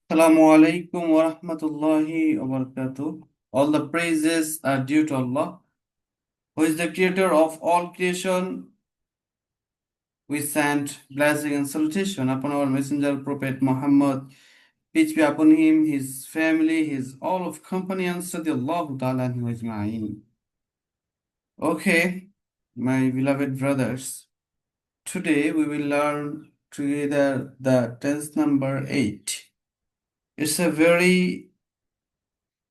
Assalamu alaikum wa rahmatullahi wa barakatuh. All the praises are due to Allah, who is the creator of all creation. We send blessing and salutation upon our messenger, Prophet Muhammad, peace be upon him, his family, his all of companions, radiallahu ta'ala anhu ajma'in. Okay, my beloved brothers, today we will learn together the tense number 8. It's a very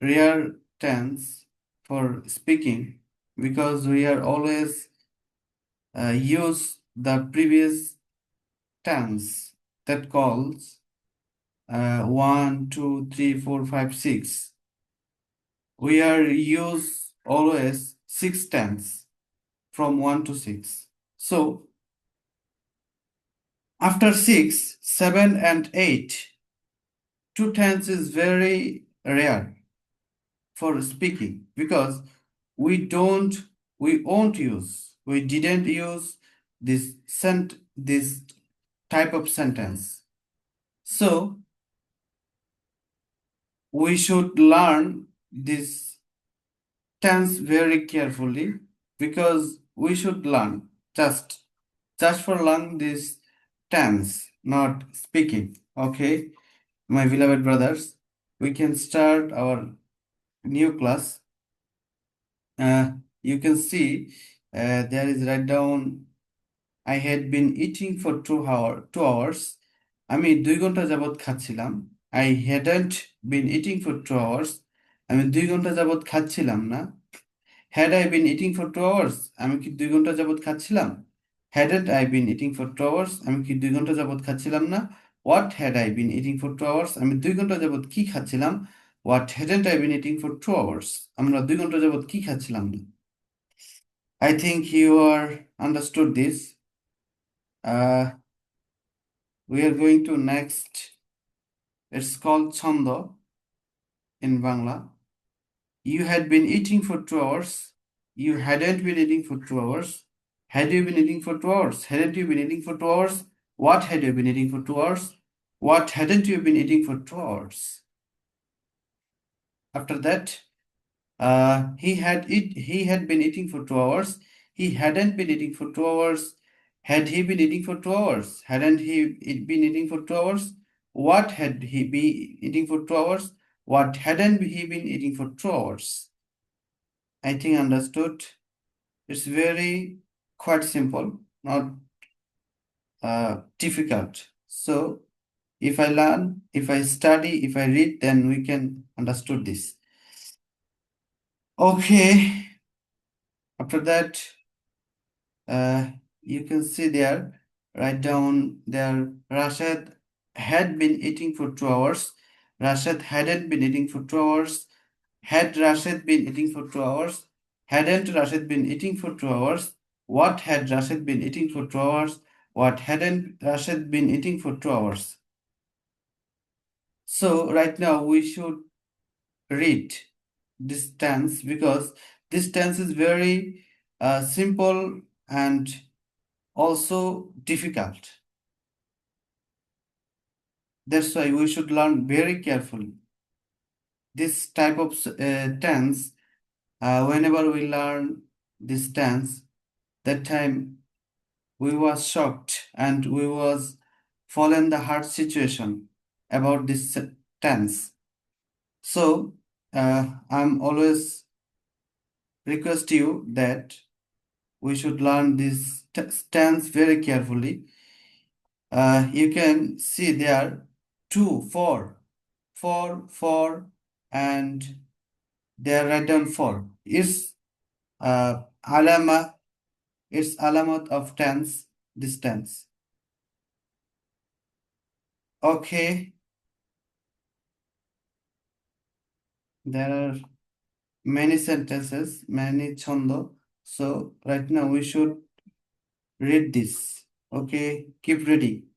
rare tense for speaking because we are always use the previous tense that calls 1 2 3 4 5 6. We are use always 6 tense from 1 to 6. So after 6 7 and 8, two tense is very rare for speaking because we don't we won't use we didn't use this type of sentence. So we should learn this tense very carefully because we should learn just for learn this tense, not speaking. Okay, my beloved brothers, we can start our new class. You can see there is write down I had been eating for 2 hours. আমি 2 ঘন্টা যাবত খাচ্ছিলাম। I hadn't been eating for 2 hours. আমি 2 ঘন্টা যাবত খাচ্ছিলাম না। Had I been eating for 2 hours? আমি কি 2 ঘন্টা যাবত খাচ্ছিলাম? Hadn't I been eating for 2 hours? আমি কি 2 ঘন্টা যাবত খাচ্ছিলাম না? What had I been eating for 2 hours? আমি 2 ঘন্টা যাবত কি খাচ্ছিলাম? What hadn't I been eating for 2 hours? আমরা 2 ঘন্টা যাবত কি খাচ্ছিলাম না? I think you are understood this. Uh, we are going to next. It's called Chando in Bangla. You had been eating for 2 hours. You hadn't been eating for 2 hours. Had you been eating for 2 hours? Hadn't you been eating for 2 hours? What had you been eating for 2 hours? What hadn't you been eating for 2 hours? After that, he had been eating for 2 hours. He hadn't been eating for 2 hours. Had he been eating for 2 hours? Hadn't been eating for 2 hours? What had he been eating for 2 hours? What hadn't he been eating for 2 hours? I think understood. It's very quite simple, not difficult. So if I learn, if I study, if I read, then we can understood this. Okay. After that, uh, you can see there, write down there, Rashid had been eating for 2 hours. Rashid hadn't been eating for 2 hours. Had Rashid been eating for 2 hours? Hadn't Rashid been eating for 2 hours? What had Rashid been eating for 2 hours? What hadn't Rashid been eating for 2 hours? So right now we should read this tense because this tense is very simple and also difficult. That's why we should learn very carefully. This type of tense, whenever we learn this tense, that time we was shocked and we was fall in the hard situation about this tense. So I'm always request you that we should learn this tense very carefully. You can see there 2, 4, 4, 4, and they are written 4. Alama, it's alamat of tense, this tense. Okay, there are many sentences, many chando. So right now we should read this. Okay, keep reading.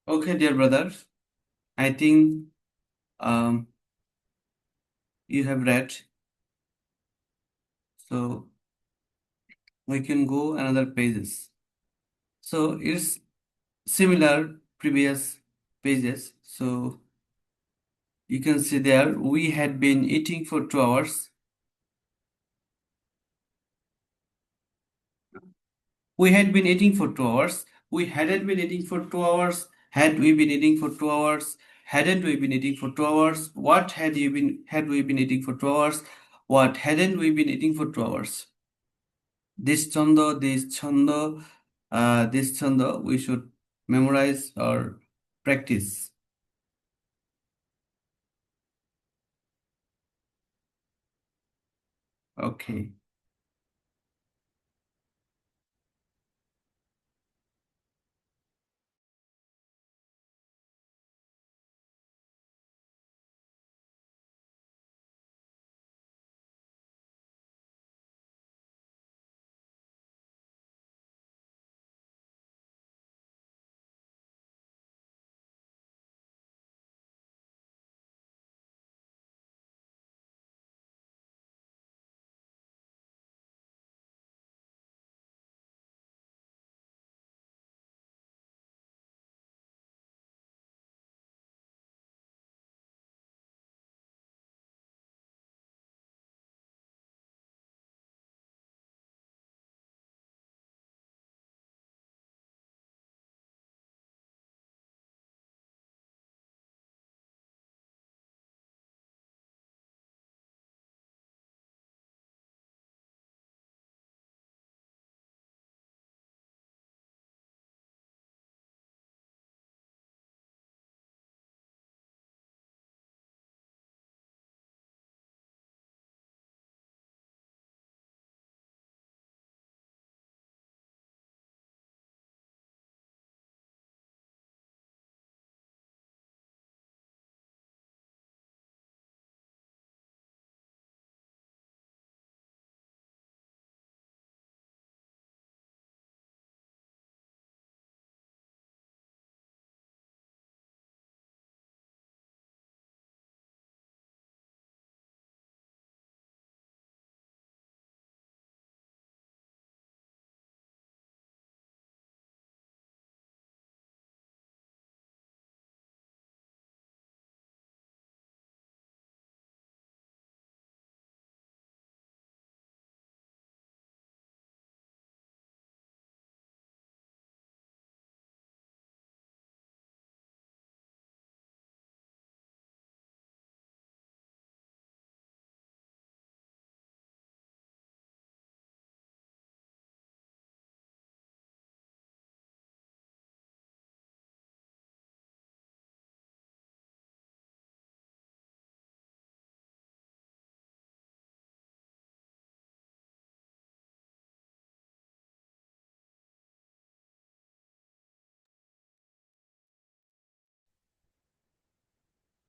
Okay, dear brother, I think um, you have read, so we can go another pages. So it's similar previous pages. So you can see there we had been eating for 2 hours. We had been eating for 2 hours. We hadn't been eating for 2 hours. Had we been eating for 2 hours? Hadn't we been eating for 2 hours? What had we been eating for 2 hours? What hadn't we been eating for 2 hours? This chanda we should memorize or practice. Okay.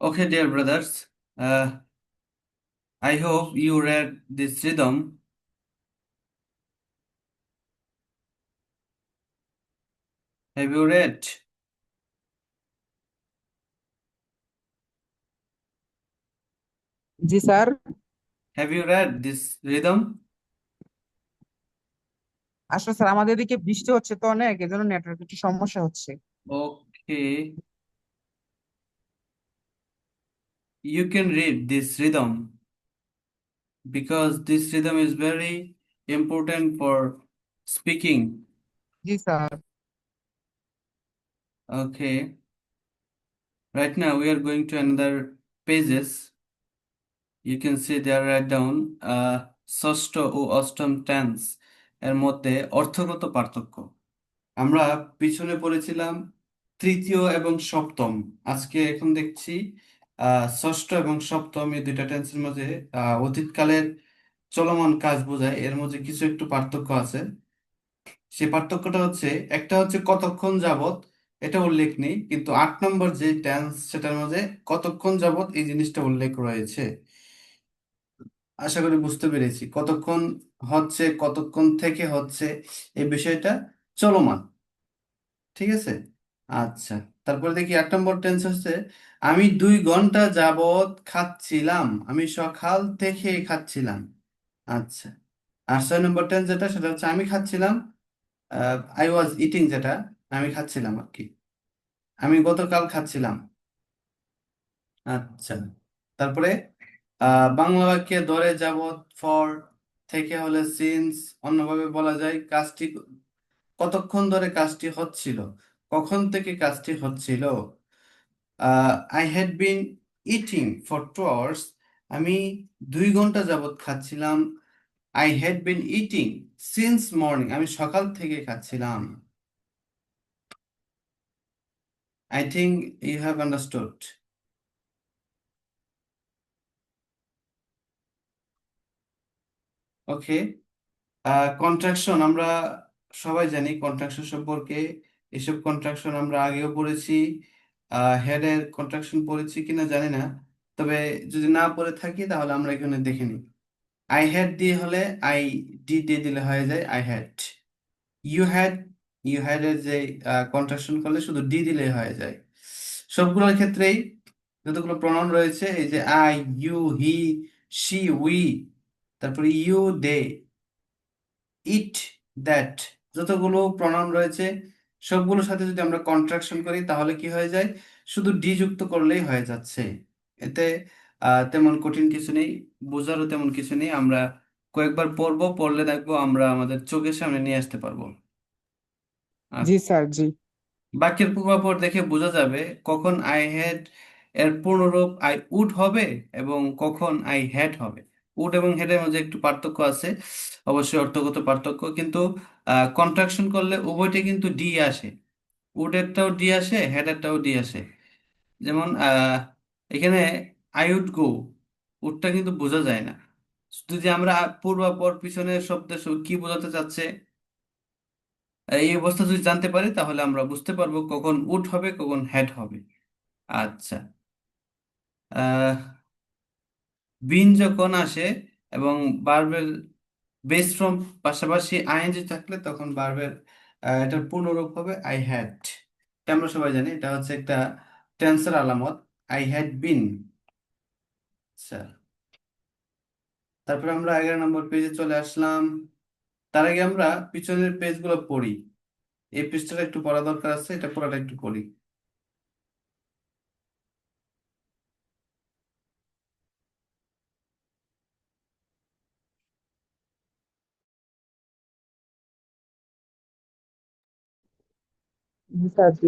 Okay, dear brothers. Uh, I hope you read this rhythm. Have you read? G sir. Have you read this rhythm? আসলে sir আমাদের এদিকে বৃষ্টি হচ্ছে তো অনেক, এজন্য network একটু সমস্যা হচ্ছে। Okay, you can read this rhythm because this rhythm is very important for speaking. G sir. Okay, right now we are going to another pages. You can see there write down ষষ্ঠ ও অষ্টম tense এর মধ্যে অর্থগত পার্থক্য। আমরা পিছনে পড়েছিলাম তৃতীয় এবং সপ্তম। আজকে এখন দেখছি ষষ্ঠ এবং সপ্তম এই দুইটা টেন্সের মাঝে অতীতকালের চলমান কাজ বোঝায়, এর মধ্যে কিছু একটু পার্থক্য আছে। সেই পার্থক্যটা হচ্ছে, একটা হচ্ছে কতক্ষণ যাবত, এটা উল্লেখ নেই, কিন্তু 8 নম্বর যে টেন্স সেটার মধ্যে কতক্ষণ যাবত এই জিনিসটা উল্লেখ রয়েছে। আশা করি বুঝতে পেরেছি কতক্ষণ হচ্ছে, কতক্ষণ থেকে হচ্ছে, এই বিষয়টা চলমান। ঠিক আছে। আচ্ছা, তারপরে দেখি 1 নম্বর টেন্স হচ্ছে আমি 2 ঘন্টা যাবত খাচ্ছিলাম, আমি সকাল থেকে খাচ্ছিলাম। আচ্ছা, আর 6 নম্বর টেন্স যেটা সেটা হচ্ছে আমি খাচ্ছিলাম, আই ওয়াজ ইটিং, যেটা আমি খাচ্ছিলাম আর কি, আমি গতকাল খাচ্ছিলাম। আচ্ছা, তারপরে বাংলা বাক্যে ধরে যাবত, ফর, থেকে হলে সিন্স, অন্যভাবে বলা যায় কাজটি কতক্ষণ ধরে কাজটি হচ্ছিল, কখন থেকে কাজটি হচ্ছিল। I had been eating for 2 hours, আমি 2 ঘন্টা যাবত খাচ্ছিলাম। I had been eating since morning, আমি সকাল থেকে খাচ্ছিলাম। I think you have understood. Okay, contraction আমরা সবাই জানি কন্ট্রাকশন সম্পর্কে। এসব কন্ট্রাকশন আমরা আগেও পড়েছি। হেডের কন্ট্রাকশন পড়েছি কিনা জানি না, তবে যদি না পড়ে থাকি তাহলে আমরা এখানে দেখে নিই। আই হ্যাড দিয়ে হলে আই ডি দিয়ে দিলে হয়ে যায় I had. You had, you had এর যে কন্ট্রাকশন করলে শুধু ডি দিলে হয়ে যায়। সবগুলোর ক্ষেত্রেই যতগুলো প্রনাউন রয়েছে, এই যে I, you, he, she, we, তারপরে ইউ, দে, ইট, দ্যাট, যতগুলো প্রনাউন রয়েছে সবগুলোর সাথে যদি আমরা কন্ট্রাকশন করি তাহলে কি হয়ে যায়, শুধু ডি যুক্ত করলেই হয়ে যাচ্ছে। এতে তেমন কঠিন কিছু নেই, বোঝারও তেমন কিছু নেই। আমরা কয়েকবার পড়বো, পড়লে দেখবো আমরা আমাদের চোখের সামনে নিয়ে আসতে পারবো। আর জি স্যার, জি। বাক্যের পূর্বাপর দেখে বোঝা যাবে কখন আই হ্যাড এর পূর্ণরূপ আই উড হবে এবং কখন আই হ্যাড হবে। উড এবং হ্যাডের মধ্যে একটু পার্থক্য আছে, অবশ্যই অর্থগত পার্থক্য, কিন্তু কন্ট্রাকশন করলে উভয়টা কিন্তু ডি আসে। উডেরটাও ডি আসে, হেডেরটাও ডি আসে। যেমন এখানে আই উড গো, উডটা কিন্তু বোঝা যায় না। যদি আমরা পূর্বাপর পিছনের শব্দের কি বোঝাতে চাচ্ছে, এই অবস্থা যদি জানতে পারি তাহলে আমরা বুঝতে পারবো কখন উড হবে কখন হ্যাড হবে। আচ্ছা, আহ বিন যখন আসে এবং ভার্বের বেস ফ্রম পাশাপাশি আইএনজি থাকলে তখন ভার্বের এটার পূর্ণরূপ হবে আই হ্যাড। আমরা সবাই জানি এটা হচ্ছে একটা টেন্সের আলামত, আই হ্যাড বিন। আচ্ছা, তারপরে আমরা 11 নম্বর পেজে চলে আসলাম। তার আগে আমরা পিছনের পেজগুলো পড়ি। এই পেজটা একটু পড়া দরকার আছে, এটা পড়াটা একটু পড়ি। জি স্যার, জি।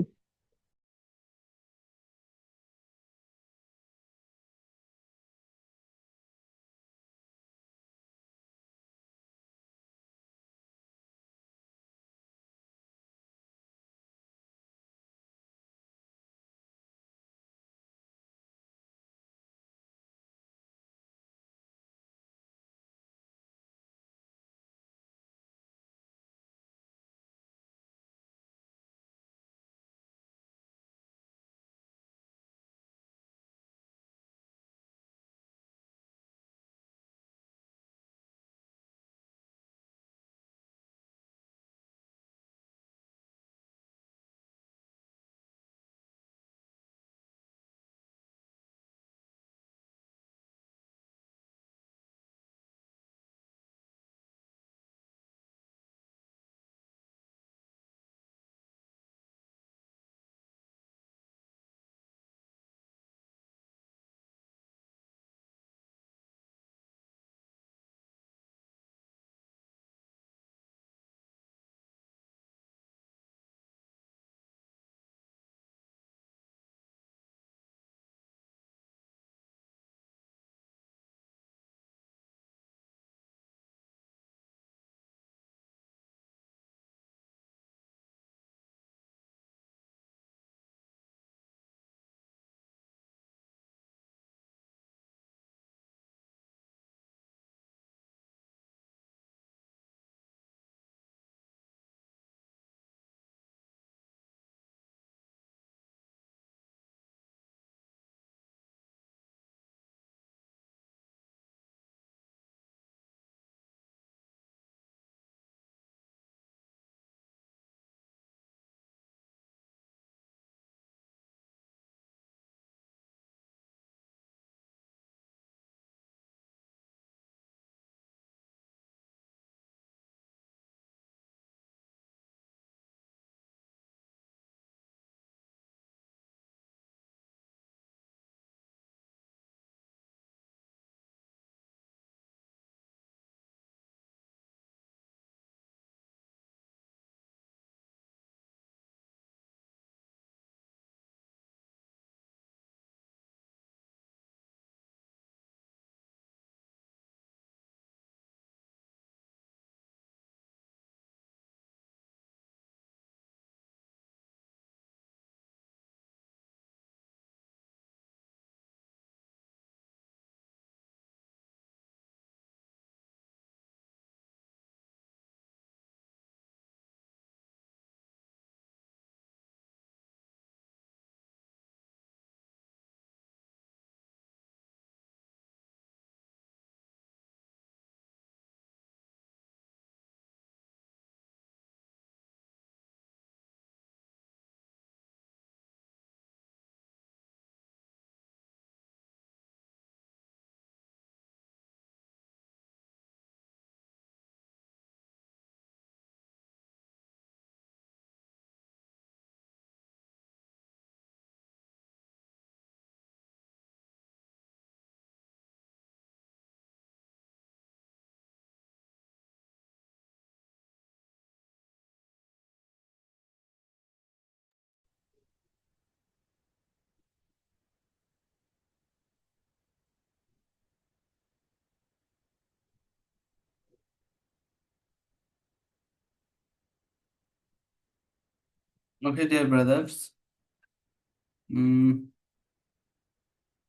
ওকে ডিয়ার ব্রাদার্স,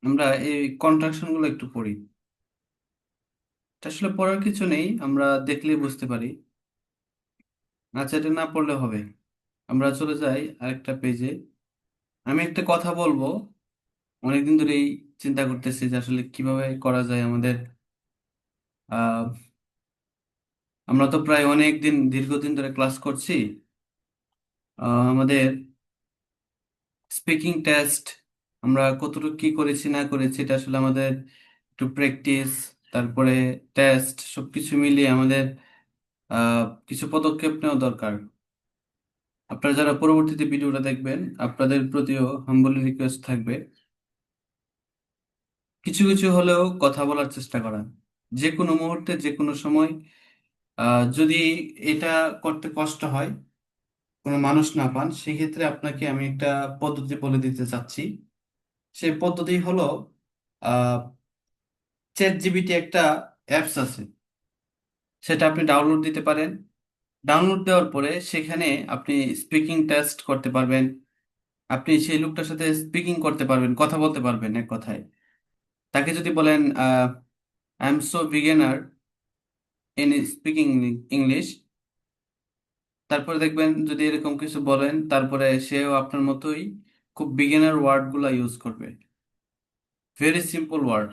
আমরা এই কন্ট্রাকশন গুলো একটু পড়ি। এটা আসলে পড়ার কিছু নেই, আমরা দেখলেই বুঝতে পারি। আচ্ছা, এটা না পড়লে হবে। আমরা চলে যাই আরেকটা পেজে। আমি একটা কথা বলবো, অনেকদিন ধরেই চিন্তা করতেছি যে আসলে কিভাবে করা যায় আমাদের। আহ আমরা তো প্রায় অনেক দিন, দীর্ঘদিন ধরে ক্লাস করছি। আমাদের স্পিকিং টেস্ট আমরা কতটুকু কি করেছি না করেছি, এটা আসলে আমাদের একটু প্র্যাকটিস, তারপরে টেস্ট সবকিছু মিলিয়ে আমাদের কিছু পদক্ষেপ নেওয়া দরকার। আপনারা যারা পরবর্তীতে ভিডিওটা দেখবেন, আপনাদের প্রতিও হাম্বলি রিকোয়েস্ট থাকবে, কিছু কিছু হলেও কথা বলার চেষ্টা করা, যে কোনো মুহূর্তে যে কোনো সময়। যদি এটা করতে কষ্ট হয়, কোনো মানুষ না পান, সেক্ষেত্রে আপনাকে আমি একটা পদ্ধতি বলে দিতে চাচ্ছি। সেই পদ্ধতি হলো, চ্যাট জিপিটি একটা অ্যাপস আছে, সেটা আপনি ডাউনলোড দিতে পারেন। ডাউনলোড দেওয়ার পরে সেখানে আপনি স্পিকিং টেস্ট করতে পারবেন। আপনি সেই লোকটার সাথে স্পিকিং করতে পারবেন, কথা বলতে পারবেন এক কথায়। তাকে যদি বলেন I am so beginner in speaking English, তারপরে দেখবেন যদি এরকম কিছু বলেন, তারপরে সেও আপনার মতোই খুব বিগিনার ওয়ার্ড গুলা ইউজ করবে, ভেরি সিম্পল ওয়ার্ড।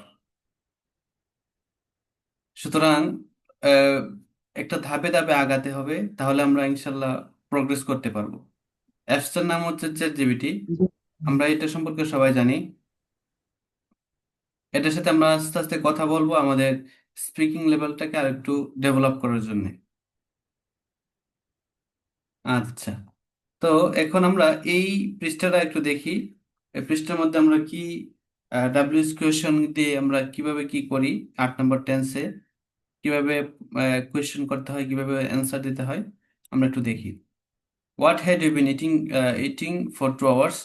সুতরাং আহ, একটা ধাপে ধাপে আগাতে হবে, তাহলে আমরা ইনশাল্লাহ প্রগ্রেস করতে পারবো। অ্যাপসটার নাম হচ্ছে চ্যাট জিপিটি। জি আমরা এটা সম্পর্কে সবাই জানি। এটার সাথে আমরা আস্তে আস্তে কথা বলবো আমাদের স্পিকিং লেভেলটাকে আর একটু ডেভেলপ করার জন্য। আচ্ছা, তো এখন আমরা এই পৃষ্ঠাটা একটু দেখি। এই পৃষ্ঠার মধ্যে আমরা কি ডাব্লিউএস কোয়েশন দিয়ে আমরা কিভাবে কি করি, 8 নম্বর টেন্সে কিভাবে কোয়েশ্চেন করতে হয়, কিভাবে অ্যান্সার দিতে হয়, আমরা একটু দেখি। What had you been eating, eating for 2 hours?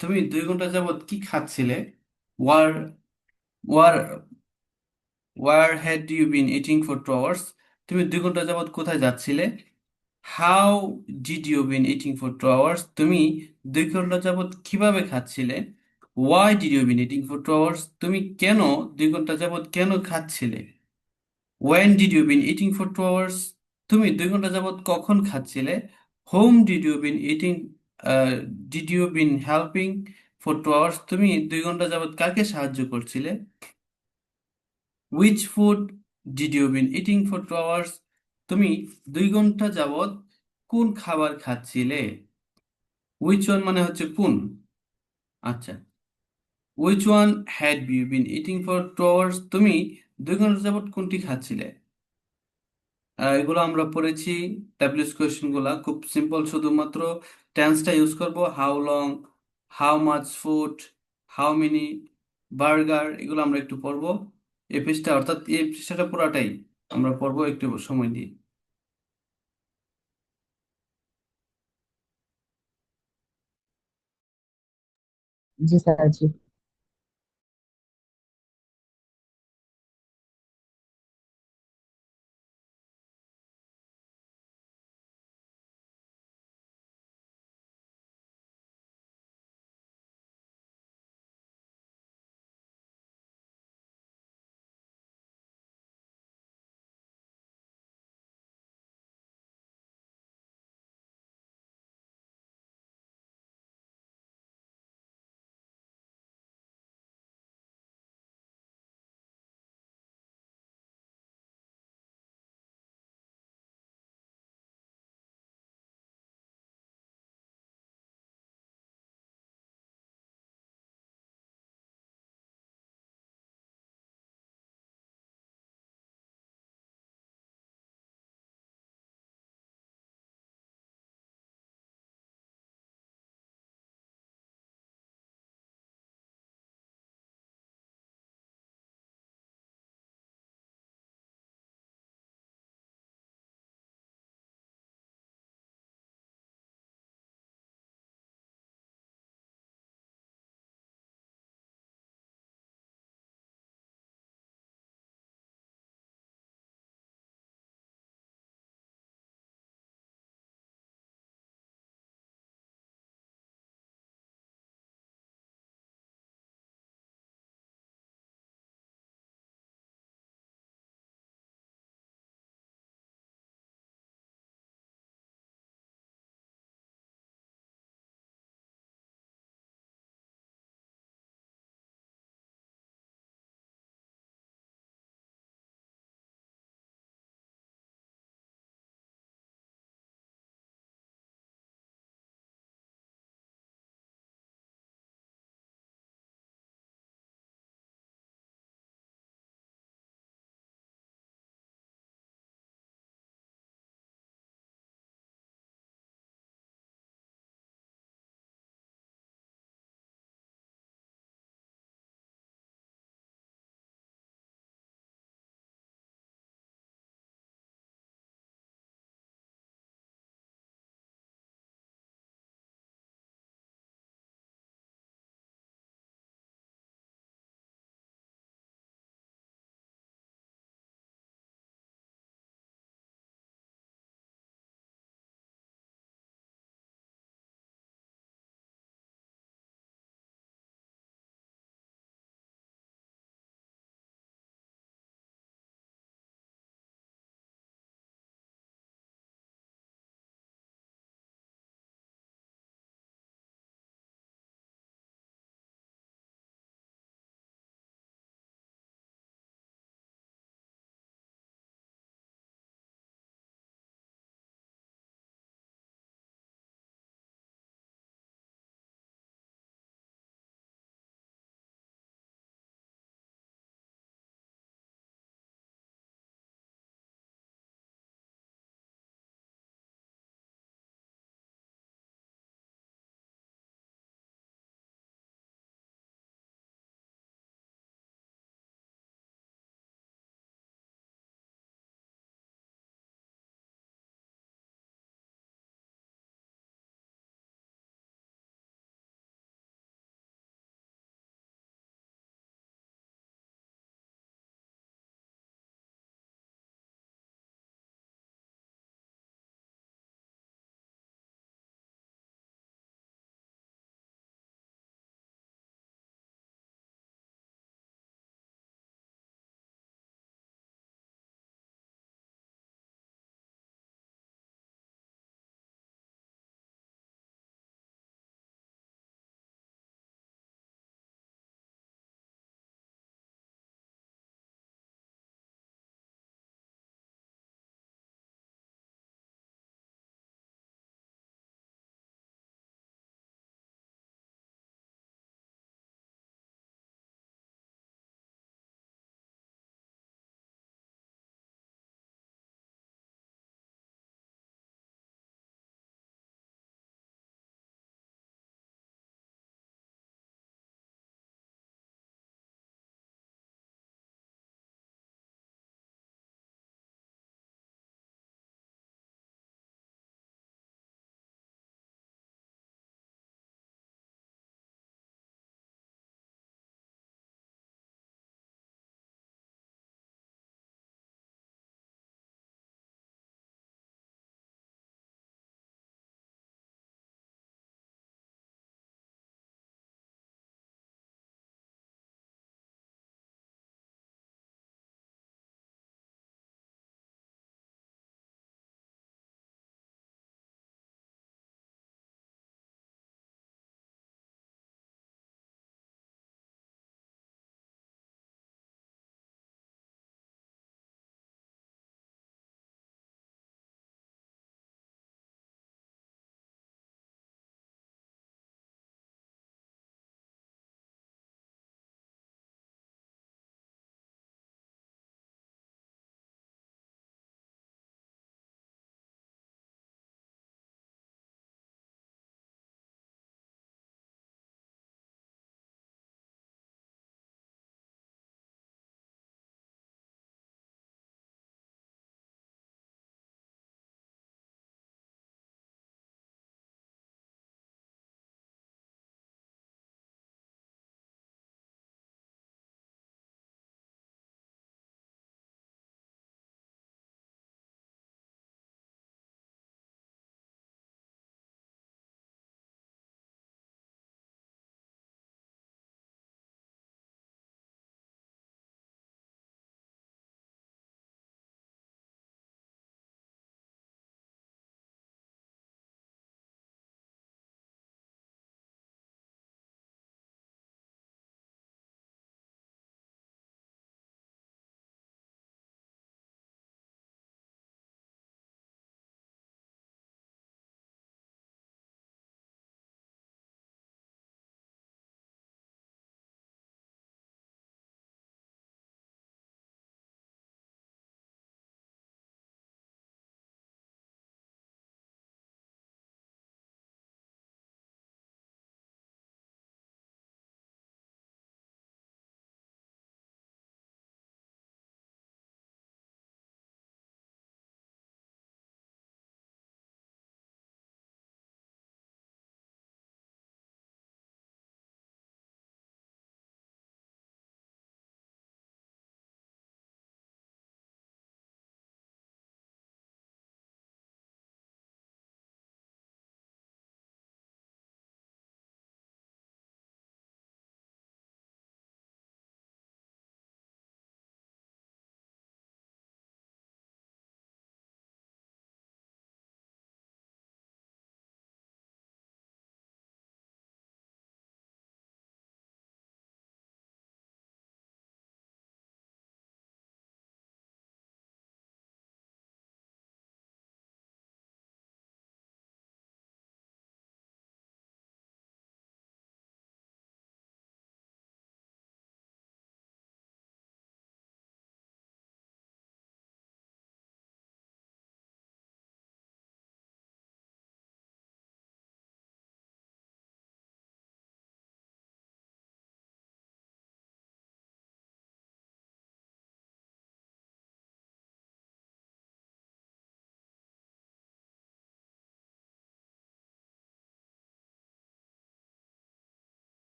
তুমি 2 ঘন্টা যাবত কি খাচ্ছিলে? Where where where had you been eating for 2 hours? তুমি 2 ঘন্টা যাবত কোথায় যাচ্ছিলে? How did you been eating for 2 hours? তুমি 2 ঘন্টা যাবত কিভাবে খাচ্ছিলে? Why did you been eating for 2 hours? তুমি কেন 2 ঘন্টা যাবত কেন খাচ্ছিলে? When did you been eating for 2 hours? তুমি 2 ঘন্টা যাবত কখন খাচ্ছিলে? Whom did you been eating, did you been helping for 2 hours? তুমি 2 ঘন্টা যাবত কাকে সাহায্য করছিলে? Which food did you been eating for 2 hours? তুমি 2 ঘন্টা যাবত কোন খাবার খাচ্ছিলে? উইচ ওয়ান মানে হচ্ছে কোন। আচ্ছা, which one had you been eating for 2 hours? তুমি 2 ঘন্টা যাবত কোনটি খাচ্ছিলে? এগুলো আমরা পড়েছি। ট্যাবলিস কোয়েশ্চেন গুলা খুব সিম্পল, শুধুমাত্র টেন্সটা ইউজ করব। How long, how much food, how many burger, এগুলো আমরা একটু পড়বো। এই পৃষ্ঠা, অর্থাৎ এই পৃষ্ঠাটা পুরাটাই আমরা পড়বো একটু সময় দিয়ে। জি স্যার, জি।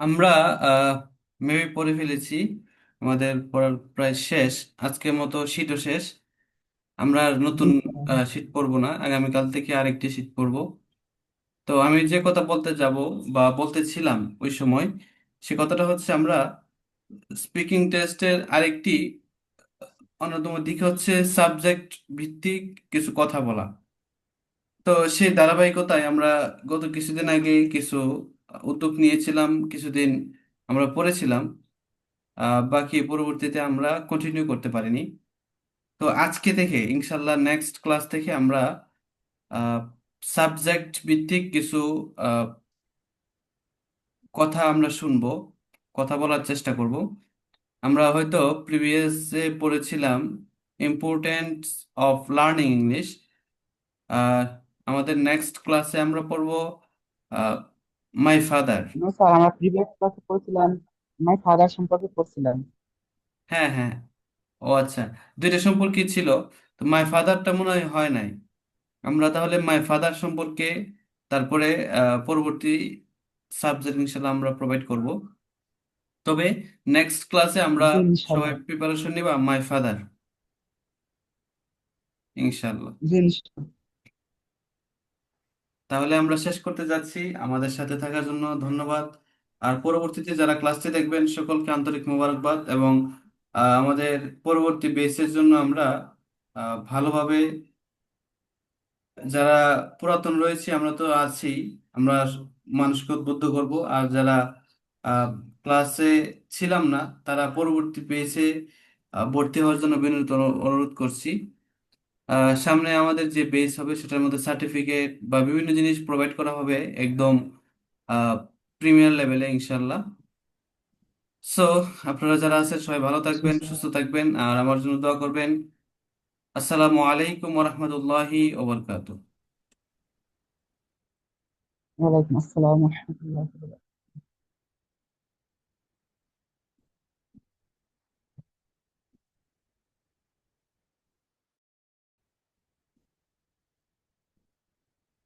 আমরা মেবি পড়ে ফেলেছি, আমাদের পড়ার প্রায় শেষ। আজকের মতো শীটও শেষ। আমরা আর জি নতুন স্যার। শীট পড়বো না, আগামীকাল থেকে আরেকটি শীট পড়বো। তো আমি যে কথা বলতে যাব বা বলতেছিলাম ওই সময়, সে কথাটা হচ্ছে আমরা স্পিকিং টেস্টের আরেকটি অন্যতম দিক হচ্ছে সাবজেক্ট ভিত্তিক কিছু কথা বলা। তো সেই ধারাবাহিকতায় আমরা গত কিছুদিন আগে কিছু উদ্যোগ নিয়েছিলাম, কিছুদিন আমরা পড়েছিলাম, বাকি পরবর্তীতে আমরা কন্টিনিউ করতে পারিনি। তো আজকে থেকে ইনশাল্লাহ নেক্সট ক্লাস থেকে আমরা সাবজেক্ট ভিত্তিক কিছু আহ, কথা আমরা শুনবো, কথা বলার চেষ্টা করব। আমরা হয়তো প্রিভিয়াসে পড়েছিলাম ইম্পর্টেন্স অফ লার্নিং ইংলিশ। আমাদের নেক্সট ক্লাসে আমরা পড়বো মাই ফাদার। নো স্যার, আমরা প্রিভিয়াস ক্লাসে পড়ছিলাম মাই ফাদার সম্পর্কে পড়ছিলাম। হ্যাঁ হ্যাঁ, ও আচ্ছা, দুইটা সম্পর্কে ছিল। তো মাই ফাদারটা মনে হয় হয় নাই। আমরা তাহলে মাই ফাদার সম্পর্কে তারপরে পরবর্তী সাবজেক্ট ইনশাল্লাহ আমরা প্রোভাইড করব। তবে নেক্সট ক্লাসে আমরা জি সবাই ইনশাল্লাহ। প্রিপারেশন নিবা মাই ফাদার, ইনশাল্লাহ। জি ইনশাল্লাহ। তাহলে আমরা শেষ করতে যাচ্ছি। আমাদের সাথে থাকার জন্য ধন্যবাদ। আর পরবর্তীতে যারা ক্লাসটি দেখবেন সকলকে আন্তরিক মোবারকবাদ, এবং আমাদের পরবর্তী বেসের জন্য আমরা ভালোভাবে, যারা পুরাতন রয়েছে আমরা তো আছি, আমরা মানুষকে উদ্বুদ্ধ করব। আর যারা ক্লাসে ছিলাম না তারা পরবর্তী পেজে ভর্তি হওয়ার জন্য বিনীত অনুরোধ করছি। সামনে আমাদের যে বেস হবে সেটার মধ্যে সার্টিফিকেট বা বিভিন্ন জিনিস প্রোভাইড করা হবে, একদম প্রিমিয়ার লেভেলে ইনশাল্লাহ। সো আপনারা যারা আছেন সবাই ভালো জি থাকবেন, স্যার। সুস্থ থাকবেন, আর আমার জন্য দোয়া করবেন। আসসালামু আলাইকুম ওরহমতুল্লাহি ওবরকাতুহ। ওয়ালাইকুম আসসালাম ওয়া রাহমাতুল্লাহি ওয়া বারাকাতুহু।